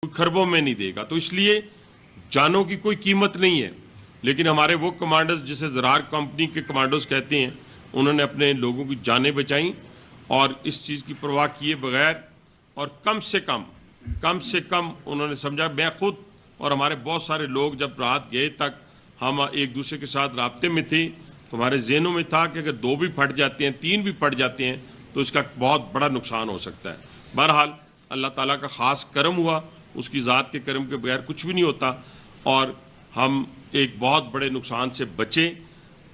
खरबों में नहीं देगा। तो इसलिए जानों की कोई कीमत नहीं है, लेकिन हमारे वो कमांडर्स जिसे ज़रार कंपनी के कमांडोज कहते हैं, उन्होंने अपने लोगों की जानें बचाई और इस चीज़ की परवाह किए बगैर और कम से कम उन्होंने समझा। मैं खुद और हमारे बहुत सारे लोग जब रात गए तक हम एक दूसरे के साथ राब्ते में थे, तो हमारे ज़हनों में था कि अगर 2 भी फट जाते हैं, 3 भी फट जाते हैं, तो इसका बहुत बड़ा नुकसान हो सकता है। बहरहाल अल्लाह ताला का ख़ास करम हुआ, उसकी ज़ात के करम के बगैर कुछ भी नहीं होता और हम एक बहुत बड़े नुकसान से बचे।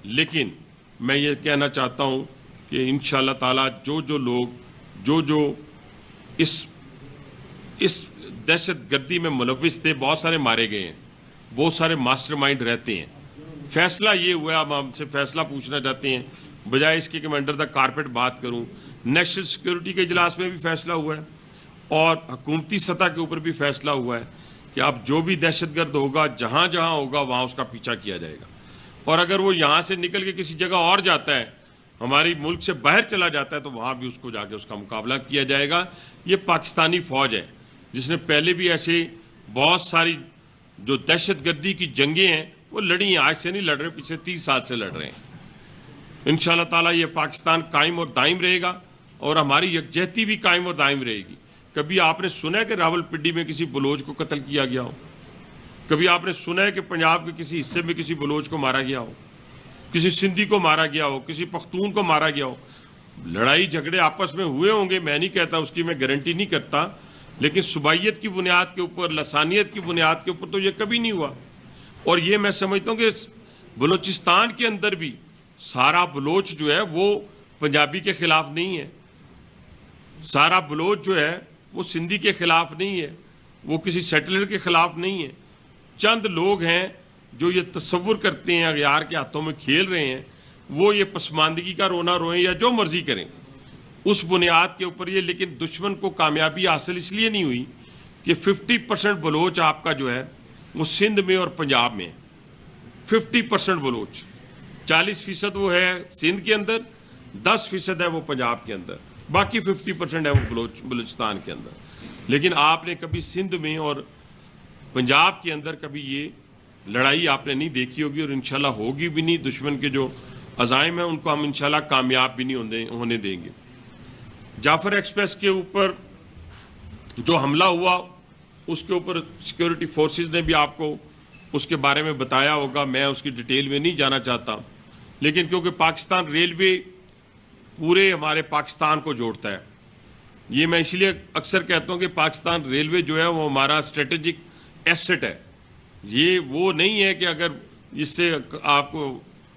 लेकिन मैं ये कहना चाहता हूँ कि इंशाअल्लाह ताला जो लोग इस दहशत गर्दी में मुलव्विस थे, बहुत सारे मारे गए हैं, बहुत सारे मास्टरमाइंड रहते हैं। फैसला ये हुआ, हम हमसे फैसला पूछना चाहते हैं, बजाय इसके कि मैं अंडर द कारपेट बात करूं। नेशनल सिक्योरिटी के इजलास में भी फैसला हुआ है और हुकूमती सतह के ऊपर भी फैसला हुआ है कि अब जो भी दहशतगर्द होगा, जहां जहां होगा वहां उसका पीछा किया जाएगा। और अगर वो यहाँ से निकल के किसी जगह और जाता है, हमारी मुल्क से बाहर चला जाता है, तो वहां भी उसको जाके उसका मुकाबला किया जाएगा। ये पाकिस्तानी फौज है जिसने पहले भी ऐसे बहुत सारी जो दहशतगर्दी की जंगें हैं वो लड़ी हैं। आज से नहीं लड़ रहे, पिछले 30 साल से लड़ रहे हैं। इंशाअल्लाह ताला ये पाकिस्तान कायम और दायम रहेगा और हमारी यकजहती भी कायम और दायम रहेगी। कभी आपने सुना है कि रावलपिंडी में किसी बलोच को कत्ल किया गया हो? कभी आपने सुना है कि पंजाब के किसी हिस्से में किसी बलोच को मारा गया हो, किसी सिंधी को मारा गया हो, किसी पख्तून को मारा गया हो? लड़ाई झगड़े आपस में हुए होंगे, मैं नहीं कहता, उसकी मैं गारंटी नहीं करता, लेकिन सुबाइयत की बुनियाद के ऊपर, लसानियत की बुनियाद के ऊपर तो ये कभी नहीं हुआ। और ये मैं समझता हूँ कि बलूचिस्तान के अंदर भी सारा बलोच जो है वो पंजाबी के खिलाफ नहीं है, सारा बलोच जो है वो सिंधी के खिलाफ नहीं है, वो किसी सेटलर के खिलाफ नहीं है। चंद लोग हैं जो ये तस्वुर करते हैं अगयार के हाथों में खेल रहे हैं, वो ये पसमानदगी का रोना रोएं या जो मर्जी करें उस बुनियाद के ऊपर ये। लेकिन दुश्मन को कामयाबी हासिल इसलिए नहीं हुई कि 50% बलोच आपका जो है वो सिंध में और पंजाब में है। 50% बलोच, 40% वो है सिंध के अंदर, 10% है वो पंजाब के अंदर, बाकी 50% है वो बलूचिस्तान के अंदर। लेकिन आपने कभी सिंध में और पंजाब के अंदर कभी ये लड़ाई आपने नहीं देखी होगी और इंशाल्लाह होगी भी नहीं। दुश्मन के जो अज़ाइम है उनको हम इंशाल्लाह कामयाब भी नहीं होने देंगे। जाफर एक्सप्रेस के ऊपर जो हमला हुआ उसके ऊपर सिक्योरिटी फोर्सेस ने भी आपको उसके बारे में बताया होगा, मैं उसकी डिटेल में नहीं जाना चाहता। लेकिन क्योंकि पाकिस्तान रेलवे पूरे हमारे पाकिस्तान को जोड़ता है, ये मैं इसलिए अक्सर कहता हूँ कि पाकिस्तान रेलवे जो है वो हमारा स्ट्रेटेजिक एसेट है। ये वो नहीं है कि अगर इससे आपको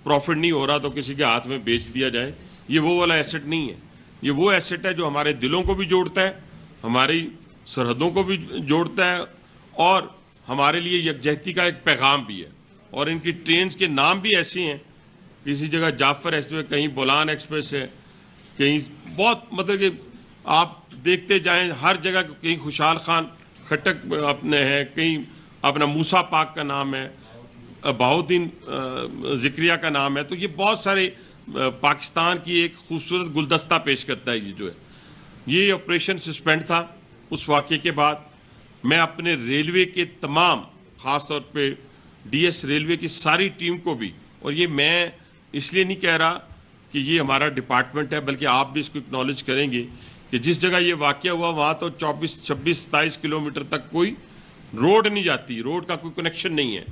प्रॉफिट नहीं हो रहा तो किसी के हाथ में बेच दिया जाए, ये वो वाला एसेट नहीं है। ये वो एसेट है जो हमारे दिलों को भी जोड़ता है, हमारी सरहदों को भी जोड़ता है और हमारे लिए यकजहती का एक पैगाम भी है। और इनकी ट्रेन्स के नाम भी ऐसे हैं, किसी जगह जाफर एक्सप्रेस, कहीं बोलान एक्सप्रेस है, कहीं बहुत मतलब कि आप देखते जाएं हर जगह, कहीं खुशहाल खान खटक अपने हैं, कहीं अपना मूसा पाक का नाम है, बहाउद्दीन ज़िक्रिया का नाम है। तो ये बहुत सारे पाकिस्तान की एक खूबसूरत गुलदस्ता पेश करता है। ये जो है ये ऑपरेशन सस्पेंड था। उस वाक़े के बाद मैं अपने रेलवे के तमाम, ख़ास तौर पे डीएस रेलवे की सारी टीम को भी, और ये मैं इसलिए नहीं कह रहा कि ये हमारा डिपार्टमेंट है, बल्कि आप भी इसको एक्नॉलेज करेंगे कि जिस जगह ये वाक़या हुआ वहाँ तो 24, 26, 27 किलोमीटर तक कोई रोड नहीं जाती, रोड का कोई कनेक्शन नहीं है।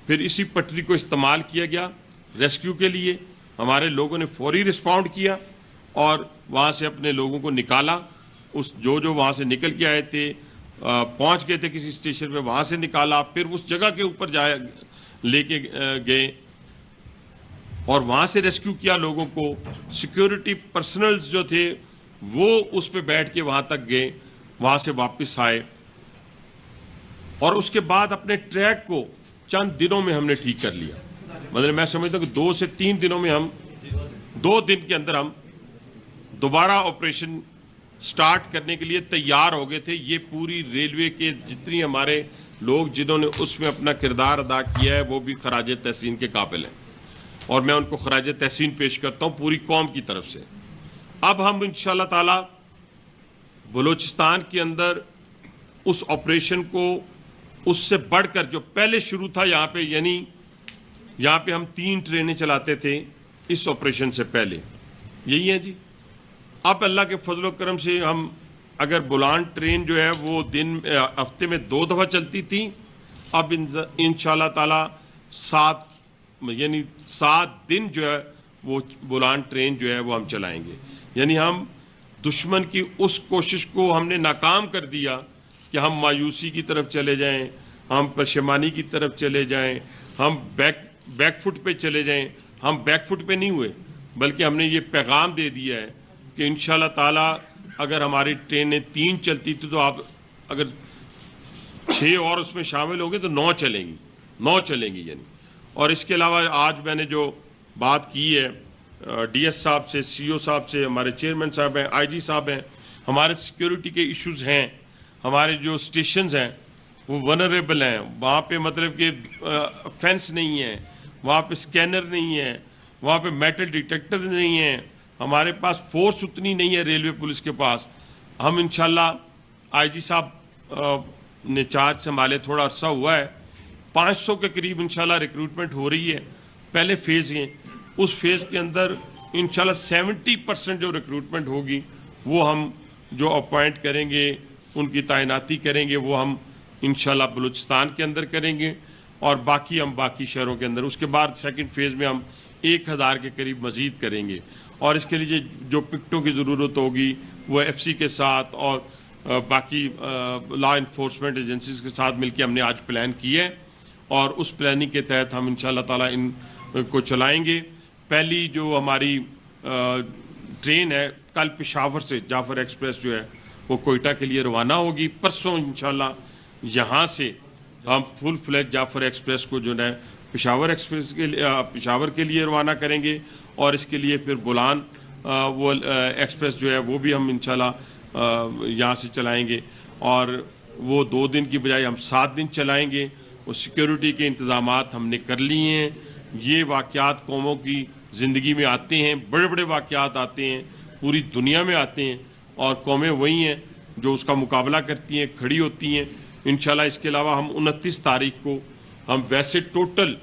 फिर इसी पटरी को इस्तेमाल किया गया रेस्क्यू के लिए। हमारे लोगों ने फौरी रिस्पॉन्ड किया और वहाँ से अपने लोगों को निकाला। उस जो वहाँ से निकल के आए थे, पहुँच गए थे किसी स्टेशन पे, वहाँ से निकाला, फिर उस जगह के ऊपर जाए लेके गए और वहाँ से रेस्क्यू किया लोगों को। सिक्योरिटी पर्सनल्स जो थे वो उस पे बैठ के वहाँ तक गए, वहाँ से वापस आए और उसके बाद अपने ट्रैक को चंद दिनों में हमने ठीक कर लिया। मतलब मैं समझता हूँ कि 2 से 3 दिनों में हम 2 दिन के अंदर हम दोबारा ऑपरेशन स्टार्ट करने के लिए तैयार हो गए थे। ये पूरी रेलवे के जितनी हमारे लोग जिन्होंने उसमें अपना किरदार अदा किया है वो भी खराज तहसीन के काबिल हैं और मैं उनको खराज तहसीन पेश करता हूँ पूरी कौम की तरफ से। अब हम इंशाअल्लाह ताला बलूचिस्तान के अंदर اس آپریشن کو اس سے بڑھ کر جو پہلے شروع تھا یہاں پہ، یعنی یہاں پہ ہم 3 ٹرینیں چلاتے تھے اس آپریشن سے پہلے، یہی ہے جی۔ اب اللہ کے فضل و کرم سے ہم اگر بولان ٹرین جو ہے وہ ہفتے میں 2 دفعہ چلتی تھی، اب انشاءاللہ تعالی 7 دن جو ہے وہ بولان ٹرین جو ہے وہ ہم چلائیں گے۔ یعنی ہم دشمن کی اس کوشش کو ہم نے ناکام کر دیا کہ ہم مایوسی کی طرف چلے جائیں، ہم پشیمانی کی طرف چلے جائیں، ہم بیک فٹ پہ چلے جائیں۔ ہم بیک فٹ پہ نہیں ہوئے، بلکہ ہم نے یہ پیغام دے دیا ہے کہ انشاءاللہ تعالی اگر ہماری ٹرینیں 3 چلتی تھی تو آپ اگر 6 اور اس میں شامل ہوں گے تو 9 چلیں گی یعنی۔ اور اس کے علاوہ آج میں نے جو بات کی ہے ڈی ایس صاحب سے، سی او صاحب سے، ہمارے چیئرمین صاحب ہیں، آئی جی صاحب ہیں، ہمارے سیکیورٹی کے ایشوز ہیں، ہمارے جو اسٹیشنز ہیں وہ ونریبل ہیں، وہاں پہ مطلب کہ فینس نہیں ہے، وہاں پہ سکینر نہیں ہے، وہاں پہ میٹل ڈیٹیکٹر نہیں ہے، ہمارے پاس فورس اتنی نہیں ہے ریلوے پولیس کے پاس۔ ہم انشاءاللہ آئی جی صاحب نے چارج سنبھالے تھوڑا عرصہ ہوا ہے، 500 کے قریب انشاءاللہ ریکروٹمنٹ ہو رہی ہے، پہلے فیز ہیں، اس فیز کے اندر انشاءاللہ 70% جو ریکروٹمنٹ ہوگی وہ ہم جو اپوائنٹ کریں گے، ان کی تعیناتی کریں گے، وہ ہم انشاءاللہ بلوچستان کے اندر کریں گے، اور باقی ہم باقی شہروں کے اندر۔ اس کے بعد سیکنڈ فیز میں ہم 1000 کے قریب مزید کریں گے، اور اس کے لیے جو پکٹوں کی ضرورت ہوگی وہ ایف سی کے ساتھ اور باقی لا انفورسمنٹ ایجنسیز کے ساتھ مل کے ہم نے آج پلان کی ہے، اور اس پلاننگ کے تحت ہم انشاءاللہ تعالی ان کو چلائیں گے۔ پہلی جو ہماری ٹرین ہے کل پشاور سے، جعفر ایکسپریس جو ہے وہ کوئٹہ کے لیے روانہ ہوگی، پرسوں انشاءاللہ یہاں سے ہم فل فلیج جعفر ایکسپریس کو جو ہے پشاور کے لیے روانہ کریں گے، اور اس کے لیے پھر بولان وہ ایکسپریس جو ہے وہ بھی ہم انشاءاللہ یہاں سے چلائیں گے، اور وہ 2 دن کی بجائے ہم 7 دن چلائیں گے۔ وہ سیکیورٹی کے انتظامات ہم نے کر لیے ہیں۔ یہ واقعات قوموں کی زندگی میں آتے ہیں، بڑے بڑے واقعات آتے ہیں، پوری دنیا میں آتے ہیں، اور قومیں وہی ہیں جو اس کا مقابلہ کرتی ہیں، کھڑی ہوتی ہیں انشاءاللہ۔ اس کے علاوہ ہم 29 تاریخ کو ہم ویسے ٹوٹل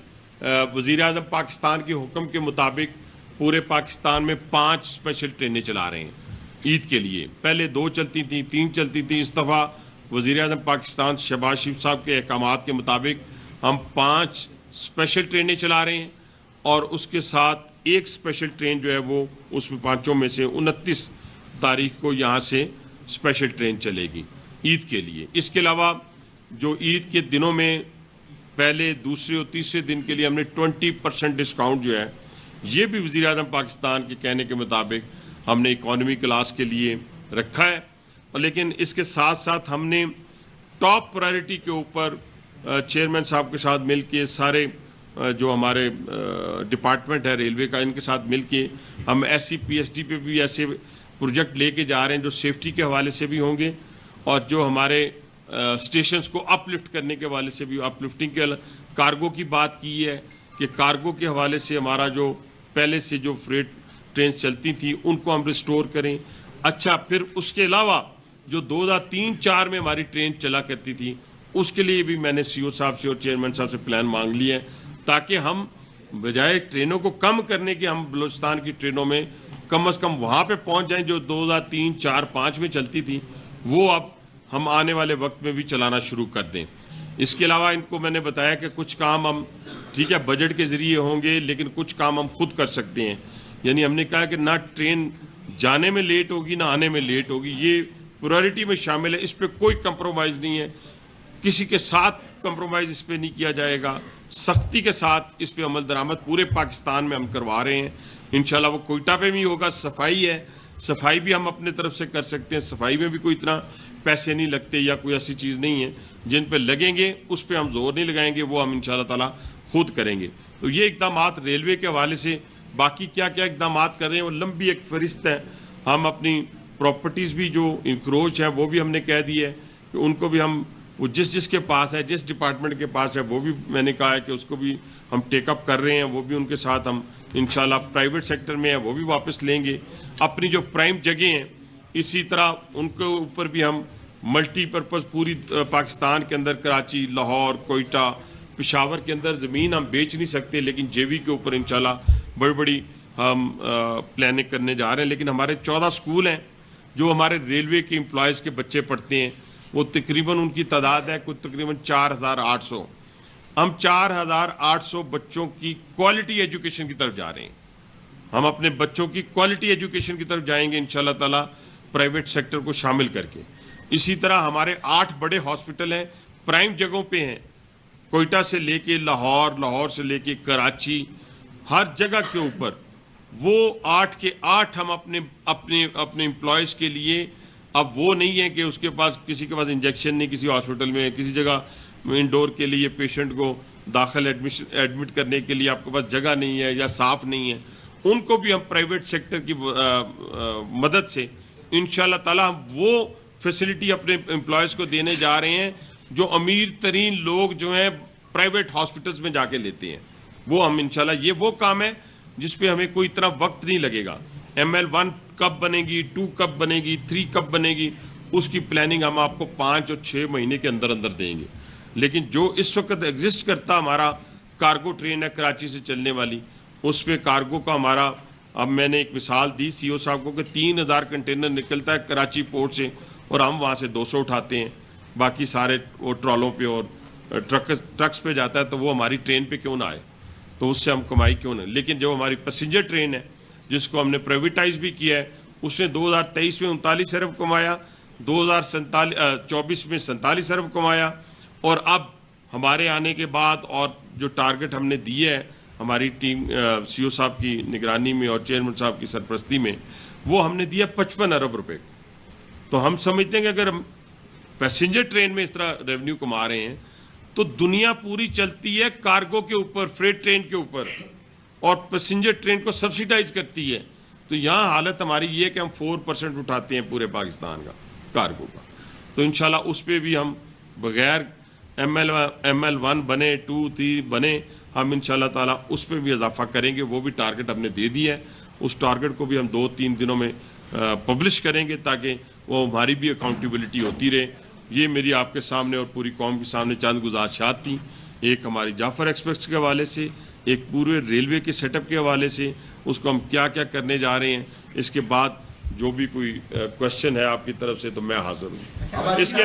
وزیر اعظم پاکستان کے حکم کے مطابق پورے پاکستان میں 5 اسپیشل ٹرینیں چلا رہے ہیں عید کے لیے۔ پہلے 2 چلتی تھیں، 3 چلتی تھیں، اس دفعہ وزیر اعظم پاکستان شہباز شریف صاحب کے احکامات کے مطابق ہم 5 اسپیشل ٹرینیں چلا رہے ہیں، اور اس کے ساتھ ایک اسپیشل ٹرین جو ہے وہ اس میں 5 میں سے 29 تاریخ کو یہاں سے اسپیشل ٹرین چلے گی عید کے لیے۔ اس کے علاوہ جو عید کے دنوں میں پہلے، دوسرے اور تیسرے دن کے لیے ہم نے 20% ڈسکاؤنٹ جو ہے یہ بھی وزیر اعظم پاکستان کے کہنے کے مطابق ہم نے اکانومی کلاس کے لیے رکھا ہے۔ اور لیکن اس کے ساتھ ساتھ ہم نے ٹاپ پرائرٹی کے اوپر چیئرمین صاحب کے ساتھ مل کے سارے جو ہمارے ڈپارٹمنٹ ہے ریلوے کا، ان کے ساتھ مل کے ہم S C P S D پہ بھی ایسے پروجیکٹ لے کے جا رہے ہیں جو سیفٹی کے حوالے سے بھی ہوں گے، اور جو ہمارے اسٹیشنز کو اپ لفٹ کرنے کے حوالے سے بھی، اپ لفٹنگ کے کارگو کی بات کی ہے کہ کارگو کے حوالے سے ہمارا جو پہلے سے جو فریٹ ٹرینز چلتی تھیں ان کو ہم ریسٹور کریں۔ اچھا، پھر اس کے علاوہ جو 2003-04 میں ہماری ٹرین چلا کرتی تھی اس کے لیے بھی میں نے سی او صاحب سے اور چیئرمین صاحب سے پلان مانگ لیا ہے، تاکہ ہم بجائے ٹرینوں کو کم کرنے کے ہم بلوچستان کی ٹرینوں میں کم از کم وہاں پہ پہنچ جائیں جو 2003-04-05 میں چلتی تھی، وہ اب ہم آنے والے وقت میں بھی چلانا شروع کر دیں۔ اس کے علاوہ ان کو میں نے بتایا کہ کچھ کام ہم ٹھیک ہے بجٹ کے ذریعے ہوں گے، لیکن کچھ کام ہم خود کر سکتے ہیں۔ یعنی ہم نے کہا کہ نہ ٹرین جانے میں لیٹ ہوگی نہ آنے میں لیٹ ہوگی، یہ پرائرٹی میں شامل ہے، اس پہ کوئی کمپرومائز نہیں ہے، کسی کے ساتھ کمپرومائز اس پہ نہیں کیا جائے گا، سختی کے ساتھ اس پہ عمل درآمد پورے پاکستان میں ہم کروا رہے ہیں۔ انشاءاللہ وہ کوئٹہ پہ بھی ہوگا۔ صفائی ہے، صفائی بھی ہم اپنے طرف سے کر سکتے ہیں، صفائی میں بھی کوئی اتنا پیسے نہیں لگتے یا کوئی ایسی چیز نہیں ہے، جن پہ لگیں گے اس پہ ہم زور نہیں لگائیں گے، وہ ہم انشاءاللہ تعالیٰ خود کریں گے۔ تو یہ اقدامات ریلوے کے حوالے سے، باقی کیا کیا اقدامات کر رہے ہیں وہ لمبی ایک فہرست ہے۔ ہم اپنی پراپرٹیز بھی جو انکروچ ہے وہ بھی ہم نے کہہ دی ہے کہ ان کو بھی ہم، وہ جس کے پاس ہے، جس ڈپارٹمنٹ کے پاس ہے، وہ بھی میں نے کہا ہے کہ اس کو بھی ہم ٹیک اپ کر رہے ہیں، وہ بھی ان کے ساتھ ہم انشاءاللہ پرائیویٹ سیکٹر میں ہے وہ بھی واپس لیں گے۔ اپنی جو پرائم جگہیں ہیں اسی طرح ان کے اوپر بھی ہم मल्टी पर्पज़ पूरी पाकिस्तान के अंदर कराची, लाहौर, कोयटा, पेशावर के अंदर ज़मीन हम बेच नहीं सकते, लेकिन जेवी के ऊपर इंशाल्लाह बड़ी बड़ी हम प्लानिंग करने जा रहे हैं। लेकिन हमारे 14 स्कूल हैं जो हमारे रेलवे के एम्प्लॉयज़ के बच्चे पढ़ते हैं, वो तकरीबन उनकी तादाद है कुछ तकरीबन 4800। हम 4800 बच्चों की क्वालिटी एजुकेशन की तरफ जा रहे हैं। हम अपने बच्चों की क्वालिटी एजुकेशन की तरफ जाएंगे इंशाल्लाह ताला, प्राइवेट सेक्टर को शामिल करके। इसी तरह हमारे 8 बड़े हॉस्पिटल हैं, प्राइम जगहों पे हैं, कोयटा से लेके लाहौर, लाहौर से लेके कराची, हर जगह के ऊपर वो 8 के 8 हम अपने एम्प्लॉयज़ के लिए। अब वो नहीं है कि उसके पास किसी के पास इंजेक्शन नहीं किसी हॉस्पिटल में, किसी जगह इंडोर के लिए पेशेंट को दाखिल एडमिट करने के लिए आपके पास जगह नहीं है या साफ़ नहीं है, उनको भी हम प्राइवेट सेक्टर की मदद से इंशाल्लाह ताला हम वो फैसिलिटी अपने एम्प्लॉयज़ को देने जा रहे हैं जो अमीर तरीन लोग जो हैं प्राइवेट हॉस्पिटल्स में जाके लेते हैं। वो हम इंशाल्लाह, ये वो काम है जिस पे हमें कोई इतना वक्त नहीं लगेगा। ML1 कब बनेगी, 2 कब बनेगी, 3 कब बनेगी, उसकी प्लानिंग हम आपको 5 और 6 महीने के अंदर अंदर देंगे। लेकिन जो इस वक्त एग्जिस्ट करता हमारा कार्गो ट्रेन है कराची से चलने वाली, उस पे कार्गो का हमारा, अब मैंने एक मिसाल दी CEO साहब को कि 3000 कंटेनर निकलता है कराची पोर्ट से और हम वहाँ से 200 उठाते हैं, बाकी सारे वो ट्रॉलों पे और ट्रक्स पे जाता है, तो वो हमारी ट्रेन पे क्यों ना आए, तो उससे हम कमाई क्यों ना। लेकिन जो हमारी पैसेंजर ट्रेन है जिसको हमने प्राइवेटाइज भी किया है, उसने 2023 में 39 अरब कमाया, 2024 में 47 अरब कमाया, और अब हमारे आने के बाद और जो टारगेट हमने दिए है हमारी टीम CEO साहब की निगरानी में और चेयरमैन साहब की सरपरस्ती में, वो हमने दिया 55 अरब रुपए। तो हम समझते हैं कि अगर हम पैसेंजर ट्रेन में इस तरह रेवेन्यू कमा रहे हैं तो दुनिया पूरी चलती है कार्गो के ऊपर, फ्रेट ट्रेन के ऊपर, और पैसेंजर ट्रेन को सब्सिडाइज करती है। तो यहाँ हालत हमारी ये है कि हम 4% उठाते हैं पूरे पाकिस्तान का कार्गो का। तो इंशाल्लाह उस पर भी हम बगैर ML1 बने, 2, 3 बने, हम इंशाल्लाह ताला उस पर भी इजाफा करेंगे। वो भी टारगेट हमने दे दिया है, उस टारगेट को भी हम 2-3 दिनों में पब्लिश करेंगे ताकि वो हमारी भी अकाउंटेबिलिटी होती रहे। ये मेरी आपके सामने और पूरी कौम के सामने चंद गुज़ारिशात थी, एक हमारी जाफ़र एक्सप्रेस के हवाले से, एक पूरे रेलवे के सेटअप के हवाले से, उसको हम क्या क्या करने जा रहे हैं। इसके बाद जो भी कोई क्वेश्चन है आपकी तरफ से तो मैं हाज़िर हूँ। इसके